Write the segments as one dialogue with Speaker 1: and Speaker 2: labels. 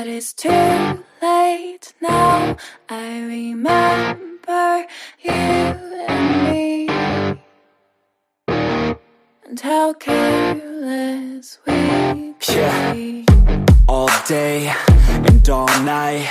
Speaker 1: But it's too late now. I remember you and me, and how careless we be.
Speaker 2: All day and all night,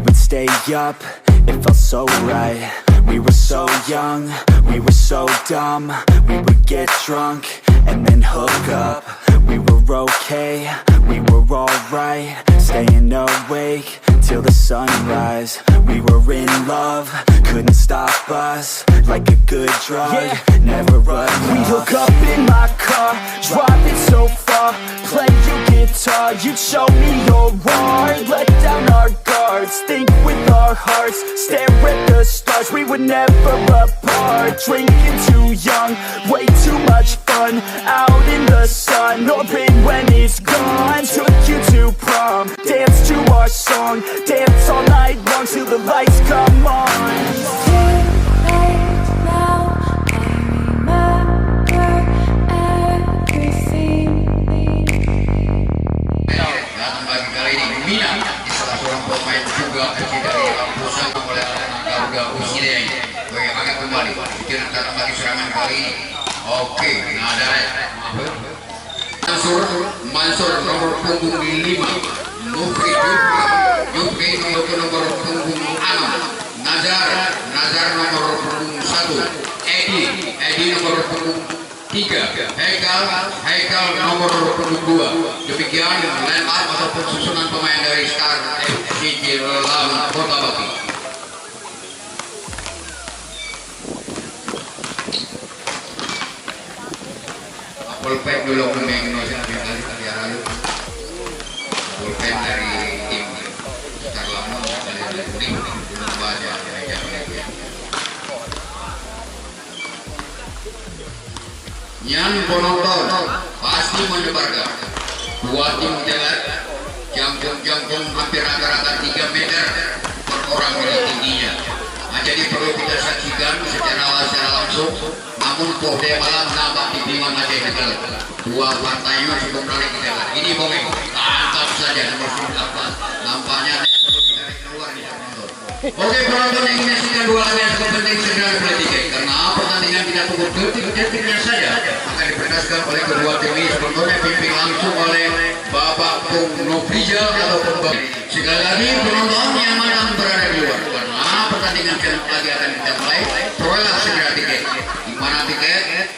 Speaker 2: we'd stay up, it felt so right. We were so young, we were so dumb. We would get drunk and then hook up. We were okay, we were alright, staying awake till the sunrise. We were in love, couldn't stop us, like a good drug, never enough.
Speaker 3: We'd hook up in my car, drive it so far, play your guitar, you'd show me your art, let down our guards, think with our hearts, stare at the stars. We were never apart, drinking too young, way too much fun, out in the sun, open when it's gone. Took you to prom, dance to our song, dance all night long till the lights come on.
Speaker 4: Oke, nah ada Mansur nomor punggung 5, Yufri nomor punggung 6, Nazar nomor punggung 1, Edi nomor punggung 3, Haikal nomor punggung 2. Demikian line up ataupun susunan pemain dari Star FC Cirebon Kota Baki. Pulpen dulu kuning nosen kali lalu. Pulpen dari tim Star Lamun kali kuning belum baca mereka ini. Nyan penonton pasti menyebarkan. Dua tim jalan jangkung hampir rata-rata 3 meter per orang dari tingginya. Nah, jadi perlu kita saksikan secara langsung. Namun kode malam nampak di bima masih kecil. Dua partainya cukup menarik kita. Ini Bongeng, tangkap saja nomor 18. Nampaknya perlu kita keluar di penonton. Oke penonton yang menyaksikan dua laga yang cukup penting segera beli tiket. Karena pertandingan kita tunggu detik-detiknya saja akan diperkaskan oleh kedua tim ini. Sebelumnya pimpin langsung oleh Bapak Bung Nofrija ataupun Bang. Sekali lagi penonton yang mana berada di luar. Karena pertandingan lagi akan kita mulai. Peroleh segera tiket. Mana tiket?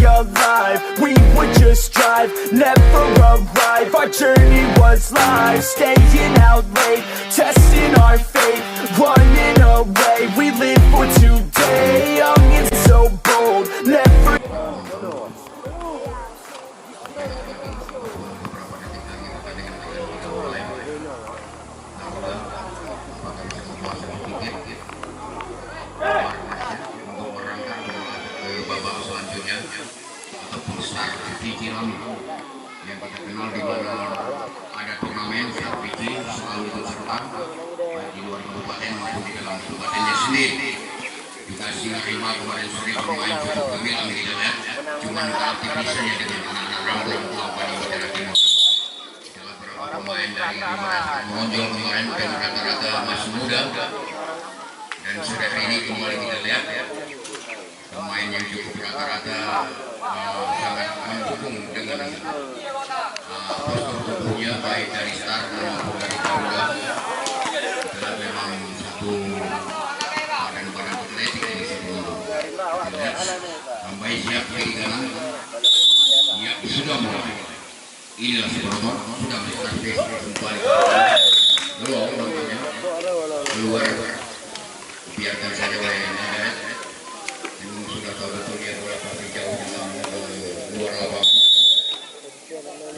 Speaker 3: Alive, we would just drive, never arrive. Our journey was live, staying out late, testing our fate, running away. We live for today, young and so bold, never.
Speaker 4: Yang kita kenal di mana ada turnamen CRPG selalu ikut serta baik di luar kabupaten maupun di dalam kabupatennya sendiri. Dikasih terima kemarin sore pemain cukup gemilang kita lihat, cuma aktivis saja dengan anak-anak rambut tanpa di Jawa Timur. Salah beberapa pemain dari menonjol kemarin dan rata-rata masih muda, dan sore ini kembali kita lihat pemain yang cukup rata-rata sangat mendukung dengan postur tubuhnya baik dari Star maupun dari Garuda. Dan memang satu badan atletik di situ. Sampai siap kiri kanan. Ya sudah mulai. Inilah penonton sudah menstart kembali. Belum namanya keluar. Biarkan saja wayangnya. Sudah tahu betul dia bola pasti jauh dalam luar lapangan.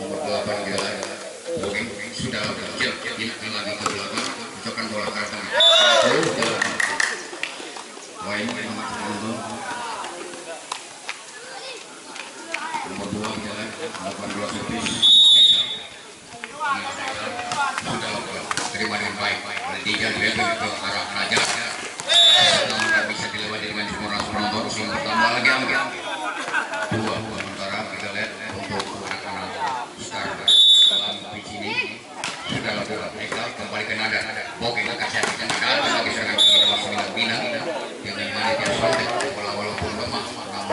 Speaker 4: Nomor 8 jalan. Oke, sudah berkecil. Ini lagi ke belakang. Ucapkan bola kartu. Wah ini memang menonton. Nomor 2 jalan. 18 lebih. Sudah terima dengan baik. Tiga dia ke arah raja. Namun bisa dilewati dengan semua penonton sehingga tambah lagi angka 2. Sementara kita lihat untuk anak-anak Star dalam pitch ini sudah lakukan Eka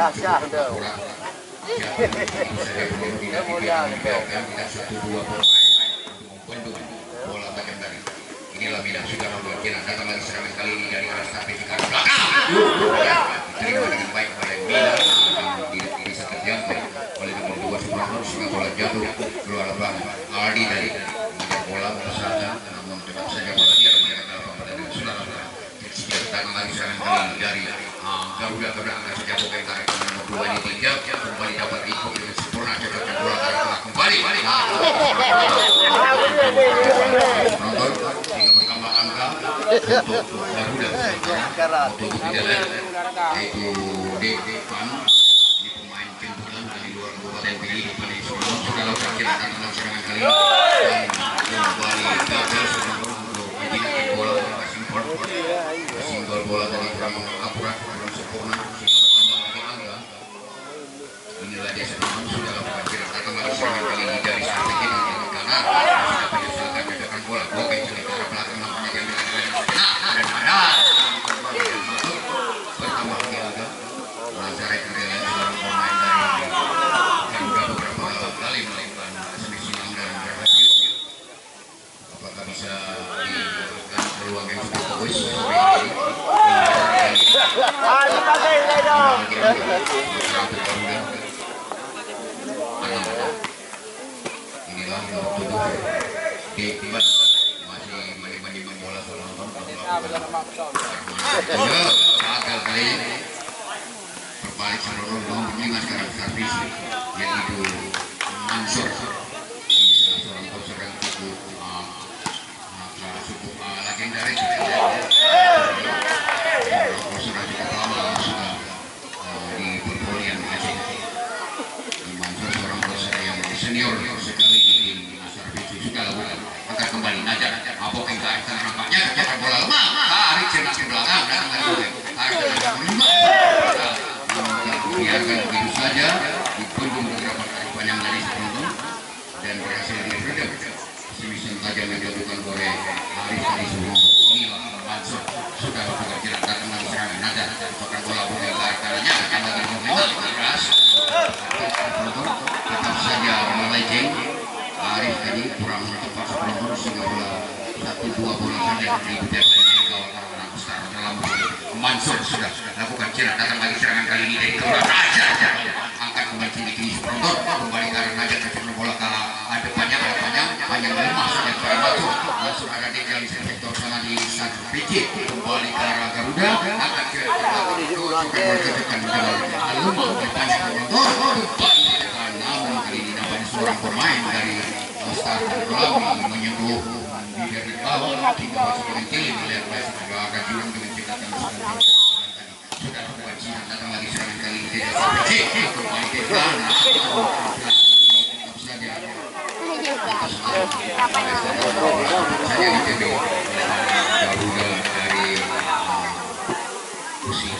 Speaker 5: Syah dah.
Speaker 4: Bola bagian dari inilah bidang sudah membuat datang lagi serangan kali ini dari arah sampai di kaki belakang. Diterima dengan baik oleh Mina, tidak bisa terjangkau oleh nomor 2 Supraptor sehingga bola jatuh keluar lapangan. Aldi dari mengejar bola berusaha namun cepat saja bola dia mengejar lapangan pada sudah lapangan. Datang lagi serangan kali ini dari Garuda akan saja bola yang tarik nomor 2 ini 3 kembali dapat ikut dengan sempurna cekakkan bola tarik kembali. Penonton hingga bertambah angka untuk Garuda untuk tidak lain yaitu Depan ini pemain jemputan dari luar Kabupaten Pidi Depan ini sudah lakukan akan dalam serangan kali ini dan kembali gagal untuk menjinakkan bola oleh Simport singgol bola dari kurang akurat kurang sempurna sehingga bertambah lagi angka. Inilah dia sebelum sudah lakukan akan dalam serangan kali ini dari strategi dengan kanan sudah penyesuaikan gagakan bola blok yang ke arah belakang nampaknya diambil dan ada bertambah lagi angka melancarai kendala seorang pemain dari Garuda beberapa kali melakukan selisih dan berhasil. Apakah bisa dilakukan peluang yang cukup bagus sore ini? Inilah nomor 7 Depan masih menimbang bola penonton gagal kali ini berbalik seluruh nomor 5 sekarang servis yaitu Mansur. Ini salah seorang poser yang cukup legendaris poser yang cukup lama sudah di perpolian Aceh. Mansur seorang poser yang senior sekali di servis sudah lakukan angkat kembali Najar mabok yang ke arah tengah nampaknya kejar bola lemah tarik cenak ke belakang dan arah tengah kelima biarkan begitu saja dikunjung beberapa kali panjang dari penonton dan berhasil diredam semisal tajam yang dilakukan oleh Arif tadi sebelum inilah Mansur sudah lakukan jerat datang lagi serangan Najar cokan bola ke arah tangannya akan lagi nomor 5 keras penonton tetap saja melenceng. Arif tadi kurang tepat penonton sehingga bola 1-2 bola saja diberikan dari kawan orang besar dalam Mansur sudah lakukan jerat datang lagi serangan kali ini dari Garuda Raja angkat kembali kini penonton kembali ke arah Najar kecepatan bola ke ada panjang lemah saja ke arah Mansur ada di jalan sektor sana di Satu Picit kembali ke arah Garuda angkat ke arah Garuda berkecepatan lemah panjang penonton kembali namun kali ini nampaknya seorang pemain dari Star Gelami menyentuh di dari bawah hingga masuk dengan kilim melihat masuk ke belakang juga dengan cekatan sudah lakukan sinar datang lagi serangan kali ini tidak sampai kembali ke sana saja saya ITB Garuda dari Rusia.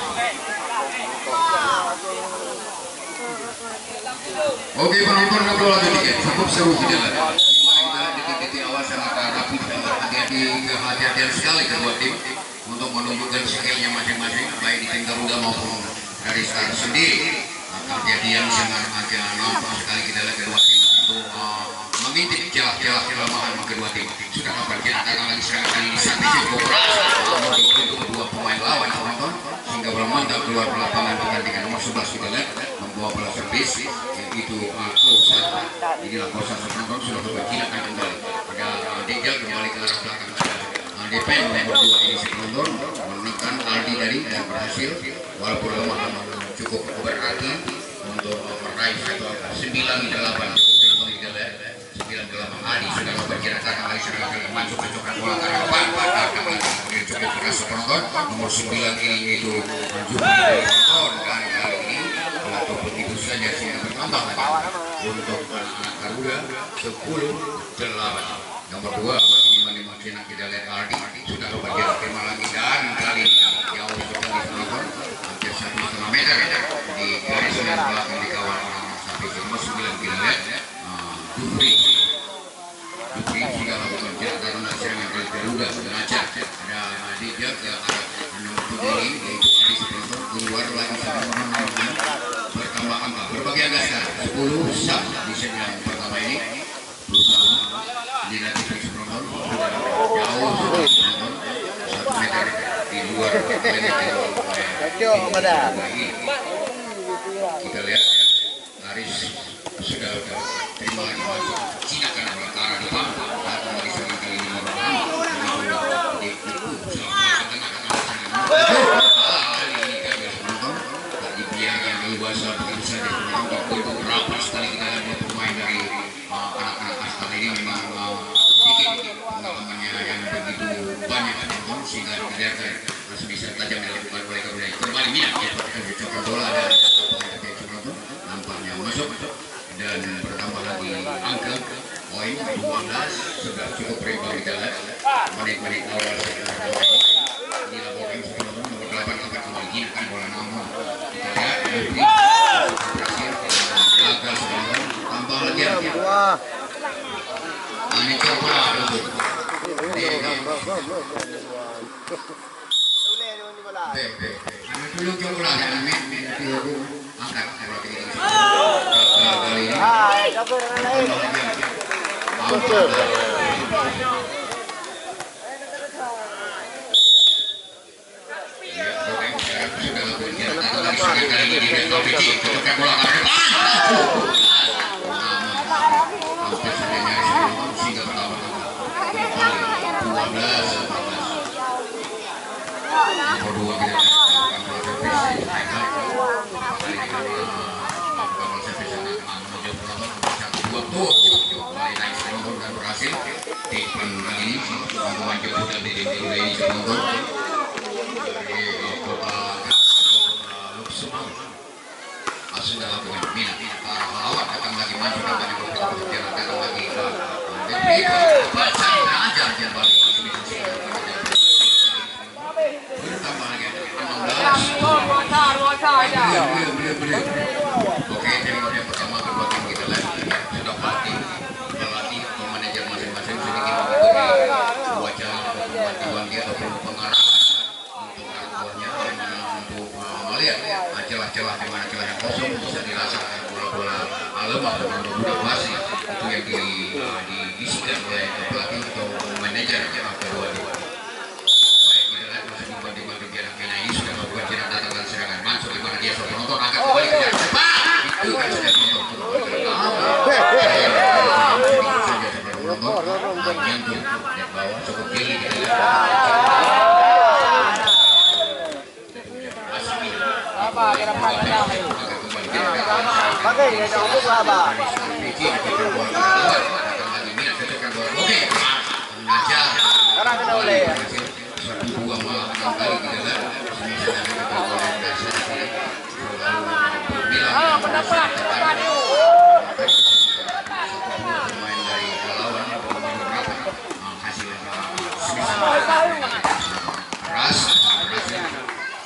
Speaker 4: Oke penonton ngobrol lagi dikit cukup seru tidak lah kita detik-detik awal sangat rapi hati-hatian sekali kedua tim untuk menunjukkan skillnya masing-masing baik di tim Garuda maupun dari Star sendiri. Kejadian sangat agak nampak sekali kita lihat kedua tim untuk mengintip celah-celah kelemahan kedua tim sudah dapat kita lagi serangan kali ini sampai cukup untuk kedua pemain lawan penonton sehingga belum mantap keluar lapangan pertandingan nomor 11 kita lihat membawa bola servis yaitu Kosa. Inilah Kosa penonton sudah berkilakan kembali pada Degel kembali ke arah belakang Depan nomor 2 ini penonton menekan Aldi dari dan berhasil walaupun lemah cukup berarti untuk meraih 9-8 Adi sudah memperkirakan kembali serangan kali masuk mencokan bola ke arah depan kemudian cukup keras penonton nomor 9 ini itu penonton dan kali ini untuk begitu saja sehingga bertambah lagi untuk anak Garuda 10-8 nomor 2 makin kita lihat Aldi sudah memperkirakan tema lagi dan kali ini jauh sekali penonton hampir 1,5 meter di garis yang belakang dikawal sampai nomor 9 kita lihat Dupri juga lakukan jalan untuk serangan kali Garuda sengaja ada dia ke arah nomor 7 ini yaitu Adi penonton keluar lagi sama 20 sub di set yang pertama ini berusaha dilatih penonton jauh penonton 1 meter di luar kita lihat Aris sudah terima lagi masuk Cina karena berantara depan atau lagi sering kali ini dibiarkan dewasa begitu saja untuk berapa sekali kita lihat pemain dari anak-anak Astar ini memang sedikit pengalamannya yang begitu banyak sehingga dibiarkan masih bisa tajam dilakukan oleh Garuda. Kembali minat ya dicoba bola dan nampaknya masuk dan bertambah lagi angka poin 12 sudah cukup berimbang kita lihat menit-menit awal dilaporkan sebelum nomor 8 akan kembali gunakan bola namun kita lihat berhasil gagal sebelum tambah lagi ini coba dulu coba angkat kali ini Oke, terima kasih pertama kedua tim kita lihat sudah pelatih manajer masing-masing sedikit memberi wacana bantuan dia ataupun pengarahan untuk anak-anaknya untuk melihat celah-celah di mana celah yang kosong bisa dirasakan bola-bola lemah atau bola basi itu yang diisikan oleh pelatih atau manajer kedua tim. Baik, kita lihat masih dibantu Piana ini sudah melakukan jarak datang dan serangan masuk di mana dia sudah menonton akan kembali ke jarak cepat itu kan sudah menonton menyentuh dan bawah cukup tinggi kita lihat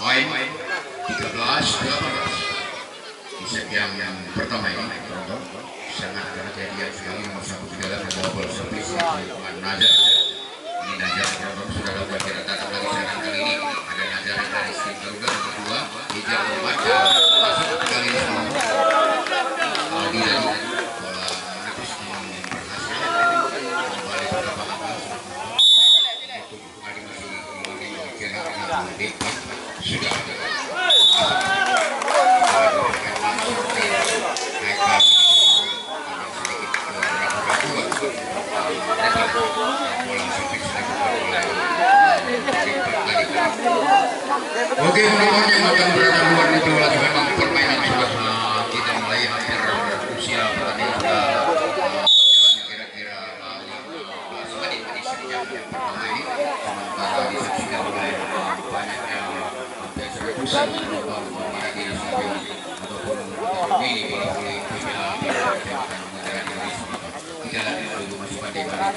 Speaker 4: poin 13-18 di set yang pertama ini sangat kejadian sekali nomor 1 kita lihat double service dengan Nazar. Ini Nazar sudah lakukan jarak datang lagi serangan kali ini ada Nazar dari tim Garuda nomor 2 Hijab membaca masuk kali ini Aldi lagi bola menepis berhasil kembali ke lapangan untuk kali masih sudah Oke, teman-teman yang akan berada luar itu lagi memang permainan sudah kita mulai hampir usia pertandingan sudah kira-kira 15 menit di set yang pertama ini sementara disaksikan oleh banyaknya hampir 100-an penonton di stadion ataupun ini bola-bola pembela tembakan menggunakan Indonesia. Kita lihat dulu masih pandai-pandai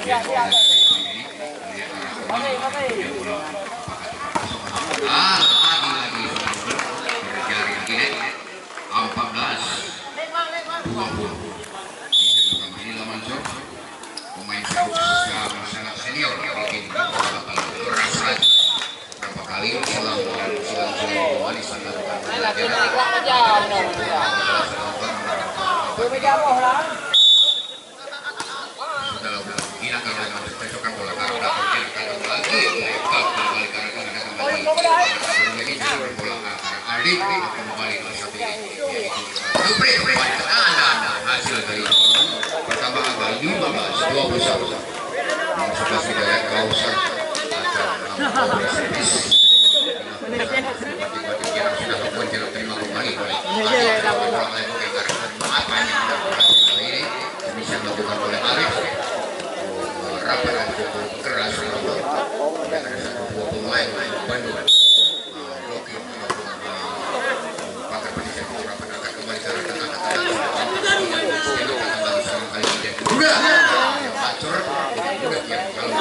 Speaker 4: lagi berjari lagi 14-20 di set pertama ini Lamansyur pemain sangat senior bikin keras lagi beberapa kali silang manis masukkan bola ke arah belakang datang lagi kembali ke arah tengah datang lagi lagi bola ke arah Aldi kembali ke satu ini Jupri kembali ke kanan hasil dari pertama agak 15-21 sudah ya Kausar atau servis sudah lakukan jarak terima kembali oleh apa yang kali ini bisa dilakukan oleh Arif rapat dan cukup keras dan ada satu dua pemain Bandung Rocky pakar pendidikan rapat akan kembali ke arah tengah kali ini dan udah acur udah yang kalau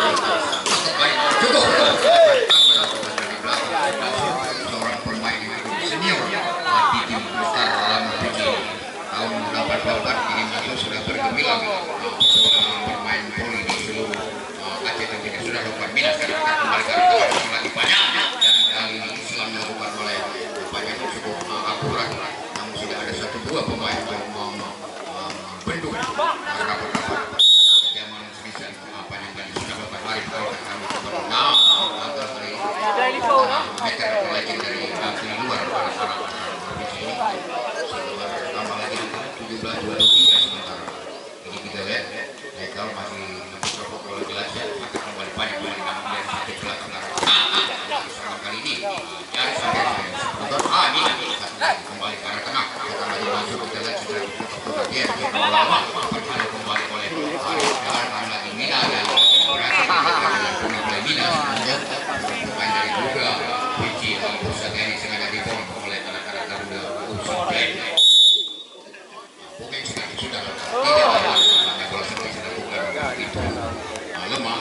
Speaker 4: kembali cukup seorang pemain senior di tim besar lama begini tahun 84 ini masuk sudah bergemilang bermain voli di seluruh Aceh dan tidak sudah lakukan minat karena akan kembali ke arah lagi banyak dan kali ini Islam dilakukan oleh banyak cukup akurat namun sudah ada satu dua pemain yang bendung rapat-rapat kejaman sebisa apa yang tadi sudah lakukan mari kalau kami kembali agar dari meter lagi dari luar arah sini tambah lagi 17-23 sementara ini kita lihat Haikal masih mencoba bola jelas ya akan kembali banyak dari satu belakang serangan kali ini dari sampai nonton ini kembali ke arah tengah datang lagi masuk kita lihat sudah dibuka dia lama ada kembali oleh Arif dan lagi Mina dan mulai Mina pemain dari Garuda Biji pusat ini sengaja dipon oleh anak-anak Garuda Usain mungkin sudah tidak ada bola seperti dilakukan itu lemah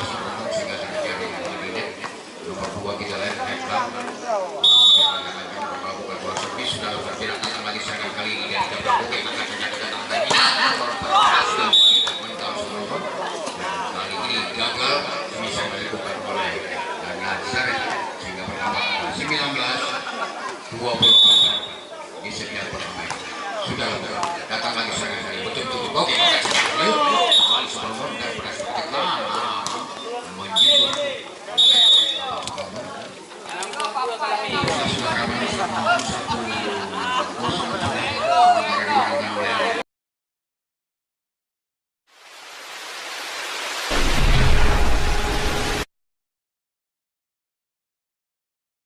Speaker 4: sehingga terjadi menit nomor 2 kita lihat Haikal melakukan bola seperti sudah tidak datang lagi serangan kali ini dan tidak mungkin akan ternyata datang lagi berhasil kali ini gagal bisa dilakukan oleh Nazar sehingga bertambah 19-20 di setiap pertandingan sudah datang lagi serangan kali betul-betul oke kembali sebelum dan perspektif menjadi